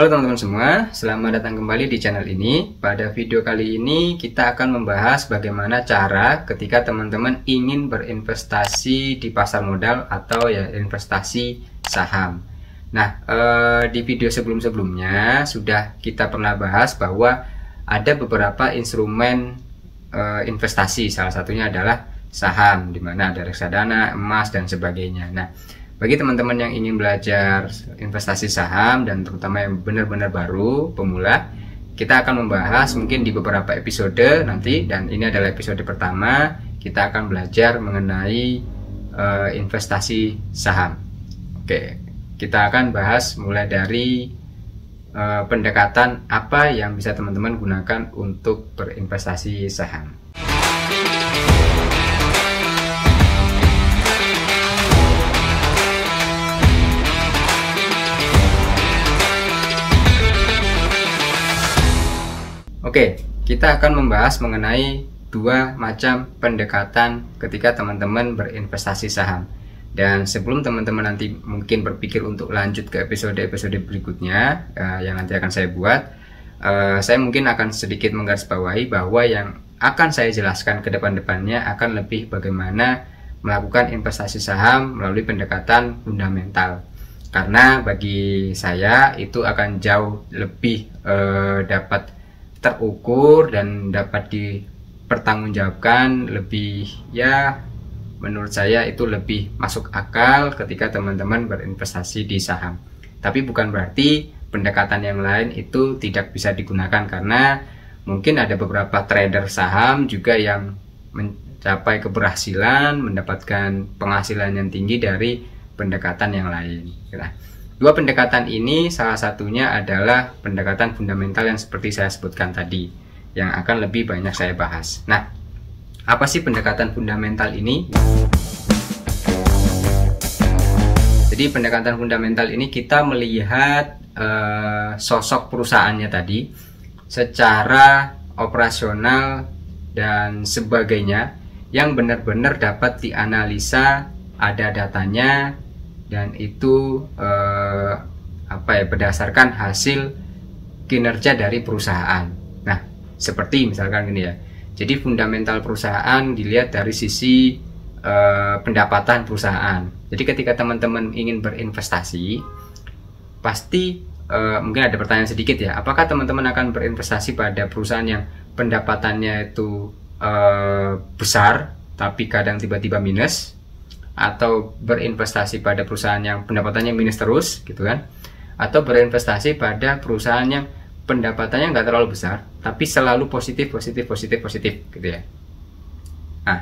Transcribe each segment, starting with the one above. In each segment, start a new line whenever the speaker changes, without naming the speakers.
Halo teman-teman semua, selamat datang kembali di channel ini. Pada video kali ini kita akan membahas bagaimana cara ketika teman-teman ingin berinvestasi di pasar modal atau ya investasi saham. Nah, di video sebelum-sebelumnya sudah kita pernah bahas bahwa ada beberapa instrumen investasi, salah satunya adalah saham, di mana ada reksadana, emas dan sebagainya. Nah, bagi teman-teman yang ingin belajar investasi saham dan terutama yang benar-benar baru, pemula, kita akan membahas mungkin di beberapa episode nanti, dan ini adalah episode pertama. Kita akan belajar mengenai investasi saham. Oke, kita akan bahas mulai dari pendekatan apa yang bisa teman-teman gunakan untuk berinvestasi saham. Oke, kita akan membahas mengenai dua macam pendekatan ketika teman-teman berinvestasi saham. Dan sebelum teman-teman nanti mungkin berpikir untuk lanjut ke episode-episode berikutnya yang nanti akan saya buat, saya mungkin akan sedikit menggarisbawahi bahwa yang akan saya jelaskan ke depan-depannya akan lebih bagaimana melakukan investasi saham melalui pendekatan fundamental. Karena bagi saya itu akan jauh lebih dapat terukur dan dapat dipertanggungjawabkan, lebih, ya menurut saya itu lebih masuk akal ketika teman-teman berinvestasi di saham. Tapi bukan berarti pendekatan yang lain itu tidak bisa digunakan, karena mungkin ada beberapa trader saham juga yang mencapai keberhasilan, mendapatkan penghasilan yang tinggi dari pendekatan yang lain. Dua pendekatan ini salah satunya adalah pendekatan fundamental yang seperti saya sebutkan tadi, yang akan lebih banyak saya bahas. Nah, apa sih pendekatan fundamental ini? Jadi pendekatan fundamental ini kita melihat sosok perusahaannya tadi secara operasional dan sebagainya yang benar-benar dapat dianalisa, ada datanya, dan itu berdasarkan hasil kinerja dari perusahaan. Nah, seperti misalkan gini ya. Jadi fundamental perusahaan dilihat dari sisi pendapatan perusahaan. Jadi ketika teman-teman ingin berinvestasi, pasti mungkin ada pertanyaan sedikit ya. Apakah teman-teman akan berinvestasi pada perusahaan yang pendapatannya itu besar, tapi kadang tiba-tiba minus? Atau berinvestasi pada perusahaan yang pendapatannya minus terus gitu kan, atau berinvestasi pada perusahaan yang pendapatannya nggak terlalu besar tapi selalu positif gitu ya. Nah,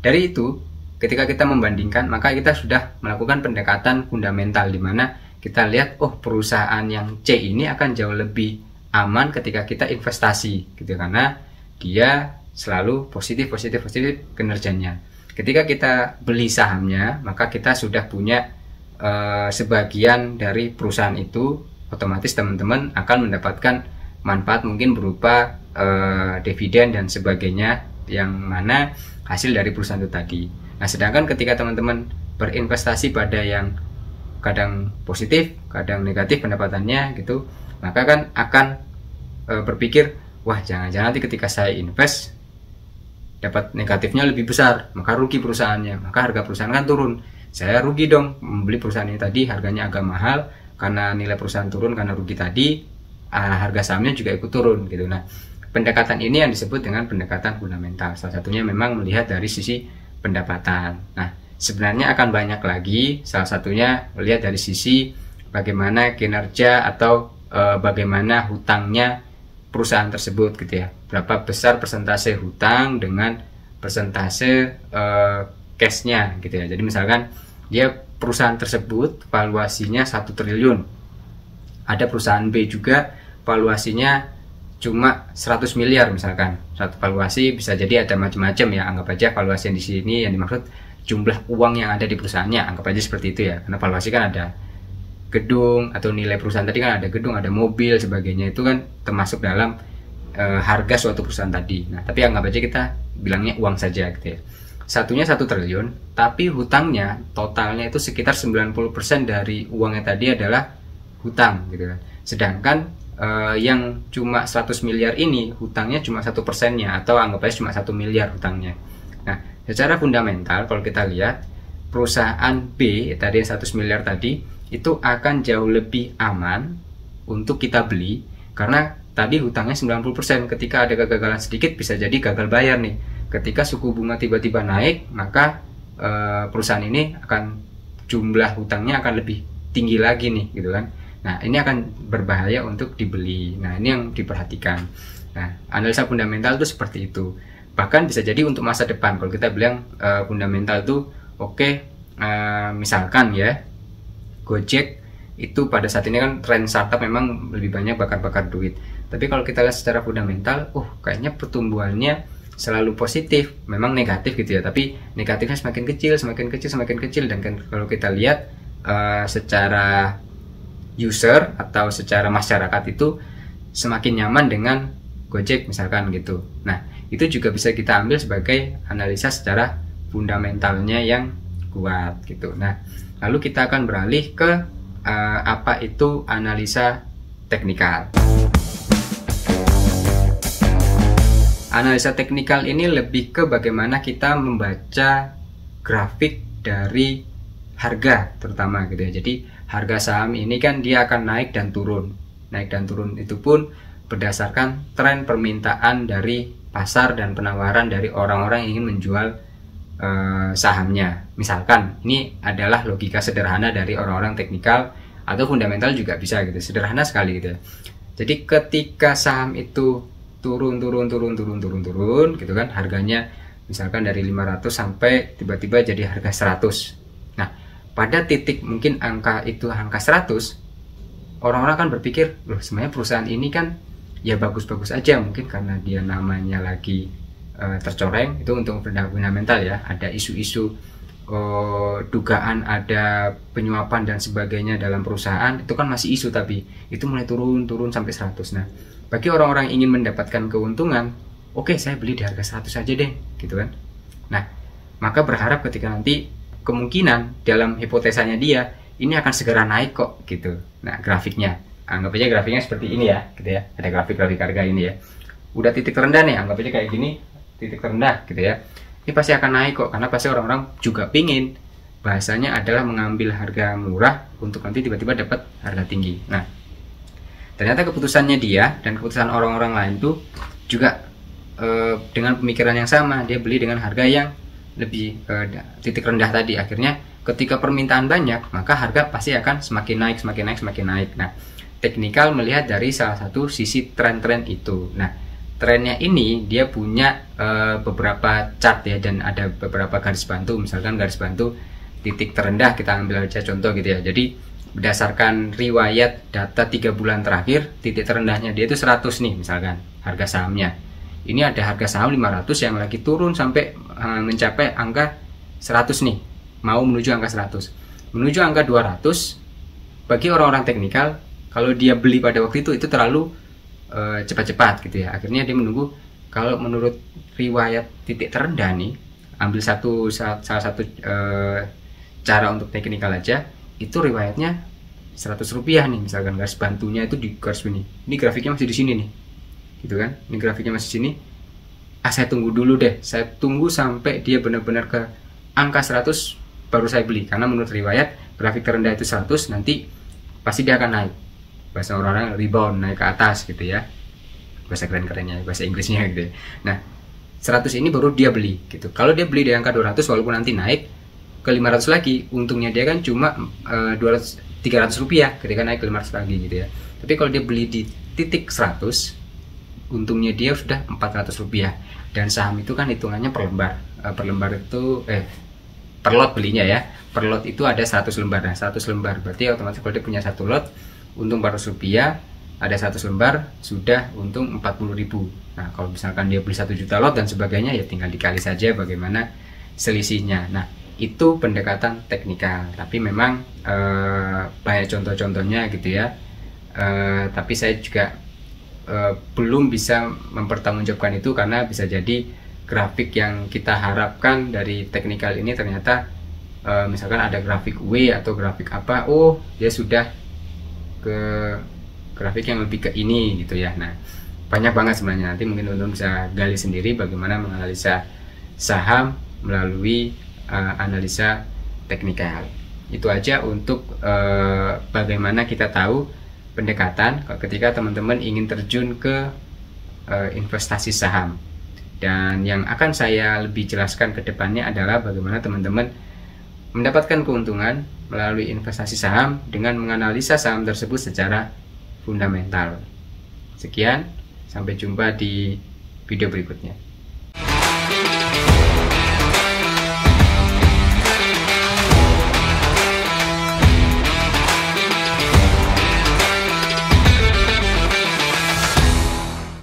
dari itu ketika kita membandingkan, maka kita sudah melakukan pendekatan fundamental, di mana kita lihat, oh, perusahaan yang C ini akan jauh lebih aman ketika kita investasi gitu, karena dia selalu positif kinerjanya. Ketika kita beli sahamnya, maka kita sudah punya sebagian dari perusahaan itu, otomatis teman-teman akan mendapatkan manfaat mungkin berupa dividen dan sebagainya, yang mana hasil dari perusahaan itu tadi. Nah, sedangkan ketika teman-teman berinvestasi pada yang kadang positif, kadang negatif pendapatannya gitu, maka kan akan berpikir, wah, jangan-jangan nanti ketika saya invest dapat negatifnya lebih besar, maka rugi perusahaannya, maka harga perusahaan kan turun. Saya rugi dong, membeli perusahaan ini tadi harganya agak mahal, karena nilai perusahaan turun karena rugi tadi, harga sahamnya juga ikut turun gitu. Nah, pendekatan ini yang disebut dengan pendekatan fundamental. Salah satunya memang melihat dari sisi pendapatan. Nah, sebenarnya akan banyak lagi, salah satunya melihat dari sisi bagaimana kinerja atau bagaimana hutangnya perusahaan tersebut gitu ya. Berapa besar persentase hutang dengan persentase cashnya gitu ya. Jadi misalkan dia perusahaan tersebut valuasinya 1 triliun, ada perusahaan B juga valuasinya cuma 100 miliar misalkan. Satu valuasi bisa jadi ada macam-macam ya. Anggap aja valuasi yang di sini yang dimaksud jumlah uang yang ada di perusahaannya, anggap aja seperti itu ya. Karena valuasi kan ada gedung, atau nilai perusahaan tadi kan ada gedung, ada mobil, sebagainya, itu kan termasuk dalam harga suatu perusahaan tadi. Nah, tapi anggap aja kita bilangnya uang saja gitu ya. Satunya 1 triliun, tapi hutangnya totalnya itu sekitar 90% dari uangnya tadi adalah hutang gitu kan. Sedangkan yang cuma 100 miliar ini hutangnya cuma 1%-nya, atau anggap aja cuma 1 miliar hutangnya. Nah, secara fundamental kalau kita lihat perusahaan B tadi yang 100 miliar tadi itu akan jauh lebih aman untuk kita beli, karena tadi hutangnya 90%. Ketika ada kegagalan sedikit bisa jadi gagal bayar nih. Ketika suku bunga tiba-tiba naik, maka perusahaan ini akan jumlah hutangnya akan lebih tinggi lagi nih, gitu kan. Nah, ini akan berbahaya untuk dibeli. Nah, ini yang diperhatikan. Nah, analisa fundamental itu seperti itu. Bahkan bisa jadi untuk masa depan kalau kita bilang fundamental itu oke, misalkan ya Gojek itu pada saat ini kan tren startup memang lebih banyak bakar-bakar duit. Tapi kalau kita lihat secara fundamental, kayaknya pertumbuhannya selalu positif, memang negatif gitu ya, tapi negatifnya semakin kecil, semakin kecil, semakin kecil. Dan kan kalau kita lihat secara user atau secara masyarakat itu semakin nyaman dengan Gojek misalkan gitu. Nah, itu juga bisa kita ambil sebagai analisa secara fundamentalnya yang kuat gitu. Nah, lalu kita akan beralih ke apa itu analisa teknikal. Analisa teknikal ini lebih ke bagaimana kita membaca grafik dari harga terutama gitu ya. Jadi harga saham ini kan dia akan naik dan turun. Naik dan turun itu pun berdasarkan tren permintaan dari pasar dan penawaran dari orang-orang yang ingin menjual sahamnya. Misalkan ini adalah logika sederhana dari orang-orang teknikal atau fundamental juga bisa gitu. Sederhana sekali gitu ya. Jadi ketika saham itu turun gitu kan, harganya misalkan dari 500 sampai tiba-tiba jadi harga 100. Nah, pada titik mungkin angka 100, orang-orang kan berpikir, loh sebenarnya perusahaan ini kan ya bagus-bagus aja, mungkin karena dia namanya lagi tercoreng. Itu untuk fundamental ya, ada isu-isu dugaan ada penyuapan dan sebagainya dalam perusahaan, itu kan masih isu, tapi itu mulai turun sampai 100. Nah, bagi orang-orang yang ingin mendapatkan keuntungan, oke, saya beli di harga 100 aja deh gitu kan. Nah, maka berharap ketika nanti kemungkinan dalam hipotesanya dia ini akan segera naik kok gitu. Nah, grafiknya, anggap aja grafiknya seperti ini ya gitu ya. Ada grafik harga ini ya. Udah titik terendah nih, anggap aja kayak gini, titik terendah gitu ya. Ini pasti akan naik kok, karena pasti orang-orang juga pingin, bahasanya adalah mengambil harga murah untuk nanti tiba-tiba dapat harga tinggi. Nah, ternyata keputusannya dia dan keputusan orang-orang lain tuh juga dengan pemikiran yang sama. Dia beli dengan harga yang lebih titik rendah tadi. Akhirnya ketika permintaan banyak, maka harga pasti akan semakin naik. Nah, teknikal melihat dari salah satu sisi tren-tren itu. Nah, trennya ini dia punya beberapa chart ya, dan ada beberapa garis bantu. Misalkan garis bantu titik terendah, kita ambil aja contoh gitu ya. Jadi berdasarkan riwayat data 3 bulan terakhir, titik terendahnya dia itu 100 nih misalkan harga sahamnya. Ini ada harga saham 500 yang lagi turun sampai mencapai angka 100 nih, mau menuju angka 100. Menuju angka 200, bagi orang-orang teknikal, kalau dia beli pada waktu itu terlalu cepat-cepat gitu ya. Akhirnya dia menunggu. Kalau menurut riwayat titik terendah nih, ambil salah satu cara untuk teknikal aja, itu riwayatnya 100 rupiah nih misalkan, garis bantunya itu di garis ini. Ini grafiknya masih di sini nih, gitu kan? Ini grafiknya masih sini. Saya tunggu dulu deh. Saya tunggu sampai dia benar-benar ke angka 100 baru saya beli, karena menurut riwayat grafik terendah itu 100, nanti pasti dia akan naik. Bahasa orang-orang rebound, naik ke atas gitu ya. Bahasa keren-kerennya, bahasa Inggrisnya gitu ya. Nah, 100 ini baru dia beli gitu. Kalau dia beli di angka 200, walaupun nanti naik ke 500 lagi, untungnya dia kan cuma 300 rupiah ketika naik ke 500 lagi gitu ya. Tapi kalau dia beli di titik 100, untungnya dia sudah 400 rupiah. Dan saham itu kan hitungannya per lembar. Per lembar itu per lot belinya ya. Per lot itu ada 100 lembar. Nah, 100 lembar berarti otomatis kalau dia punya satu lot untung 400 rupiah, ada 100 lembar sudah untung 40.000. Nah, kalau misalkan dia beli 1 juta lot dan sebagainya, ya tinggal dikali saja bagaimana selisihnya. Nah, itu pendekatan teknikal, tapi memang banyak contoh-contohnya gitu ya. Tapi saya juga belum bisa mempertanggungjawabkan itu, karena bisa jadi grafik yang kita harapkan dari teknikal ini ternyata misalkan ada grafik W atau grafik apa, dia sudah ke grafik yang lebih ke ini gitu ya. Nah, banyak banget sebenarnya, nanti mungkin teman-teman bisa gali sendiri bagaimana menganalisa saham melalui analisa teknikal. Itu aja untuk bagaimana kita tahu pendekatan ketika teman-teman ingin terjun ke investasi saham. Dan yang akan saya lebih jelaskan ke depannya adalah bagaimana teman-teman mendapatkan keuntungan melalui investasi saham dengan menganalisa saham tersebut secara fundamental. Sekian, sampai jumpa di video berikutnya.